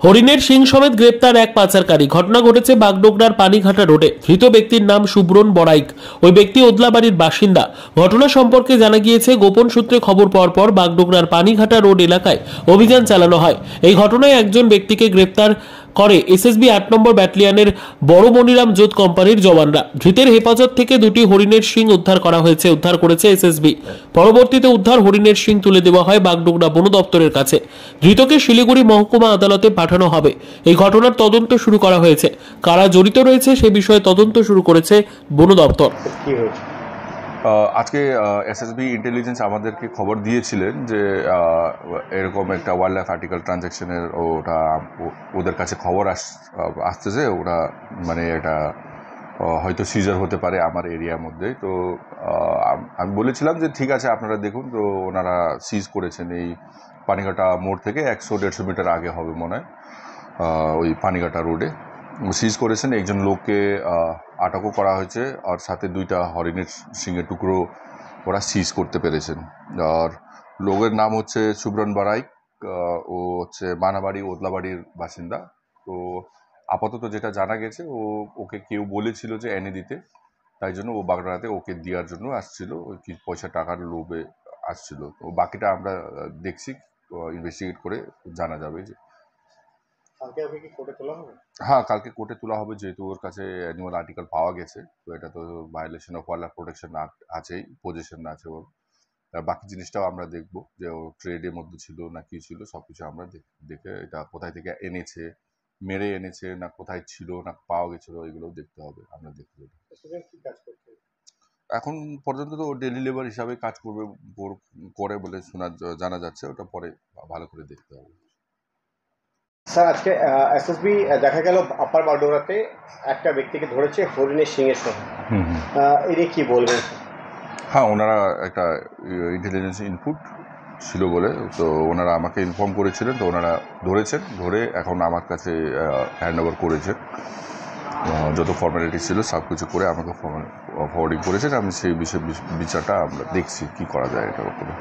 হরিণের শিং সমেত গ্রেপ্তার এক পাচারকারী। ঘটনা ঘটেছে বাগডোগরার পানিঘাটা রোডে। ধৃত ব্যক্তির নাম সুব্রন বড়াইক। ওই ব্যক্তি ওদলাবাড়ির বাসিন্দা। ঘটনা সম্পর্কে জানা গিয়েছে, গোপন সূত্রে খবর পাওয়ার পর বাগডোগরার পানিঘাটা রোড এলাকায় অভিযান চালানো হয়। এই ঘটনায় একজন ব্যক্তিকে গ্রেপ্তার করে এসএসবি ৮ নম্বর ব্যাটালিয়নের বড় মনিরাম জোত কোম্পানির জওয়ানরা। ধৃতের হেফাজত থেকে দুটি হরিণের শিং উদ্ধার করেছে এসএসবি। পরবর্তীতে উদ্ধার হরিণের শিং তুলে দেওয়া হয় বাগডোগরা বন দপ্তরের কাছে। ধৃতকে শিলিগুড়ি মহকুমা আদালতে পাঠানো হবে। এই ঘটনার তদন্ত শুরু করা হয়েছে। কারা জড়িত রয়েছে সে বিষয়ে তদন্ত শুরু করেছে বন দপ্তর। আজকে এসএসবি ইন্টেলিজেন্স আমাদেরকে খবর দিয়েছিলেন যে এরকম একটা ওয়াইল্ড লাইফ আর্টিকেল ট্রানজ্যাকশনের ওটা ওদের কাছে খবর আসতেছে। ওরা মানে এটা হয়তো সিজার হতে পারে আমার এরিয়ার মধ্যে। তো আমি বলেছিলাম যে ঠিক আছে আপনারা দেখুন। তো ওনারা সিজ করেছেন এই পানিঘাটা মোড় থেকে 100-150 মিটার আগে হবে মনে হয়, ওই পানিঘাটা রোডে সিজ করেছেন। একজন লোককে আটকও করা হয়েছে, আর সাথে দুইটা হরিণের শিঙের টুকরো ওরা সিজ করতে পেরেছেন। আর লোকের নাম হচ্ছে সুব্রন বড়াইক। ও হচ্ছে মানাবাড়ি ওদলাবাড়ির বাসিন্দা। তো আপাতত যেটা জানা গেছে, ওকে কেউ বলেছিল যে এনে দিতে, তাই জন্য ও বাগড়াতে ওকে দেওয়ার জন্য আসছিল, ওই কি পয়সা টাকার লোভে আসছিল। তো বাকিটা আমরা দেখছি, ইনভেস্টিগেট করে জানা যাবে যে হ্যাঁ কালকে কোর্টে তোলা হবে, যেহেতু ওর কাছে অ্যানিমাল আর্টিকেল পাওয়া গেছে। তো এটা তো violation of wild life protection act আছেই, পজিশন আছে ওর। বাকি জিনিসটাও আমরা দেখবো যে ও ট্রেডের মধ্যে ছিল না কি ছিল, সবকিছু আমরা দেখে এটা কোথায় থেকে এনেছে, মেরে এনেছে না কোথায় ছিল না পাওয়া গেছিল, এগুলো দেখতে হবে। আমরা দেখতে হবে এখন পর্যন্ত তো ডেলি লেবার হিসাবে কাজ করে বলে জানা যাচ্ছে। ওটা পরে ভালো করে দেখতে হবে। স্যার, আজকে এসএসবি দেখা গেল আপার বাগডোগরাতে একটা ব্যক্তিকে ধরেছে হরিণের শিঙের সহ। এর কি বলবেন? হ্যাঁ, ওনারা একটা ইন্টেলিজেন্স ইনপুট ছিল বলে তো ওনারা আমাকে ইনফর্ম করেছিলেন। তো ওনারা ধরেছেন, ধরে এখন আমার কাছে হ্যান্ড ওভার করেছেন। যত ফর্মালিটি ছিল সব কিছু করে আমাকে ফরওয়ার্ডিং করেছেন। আমি সেই বিষয়ে বিচারটা আমরা দেখছি কী করা যায় এটার উপরে।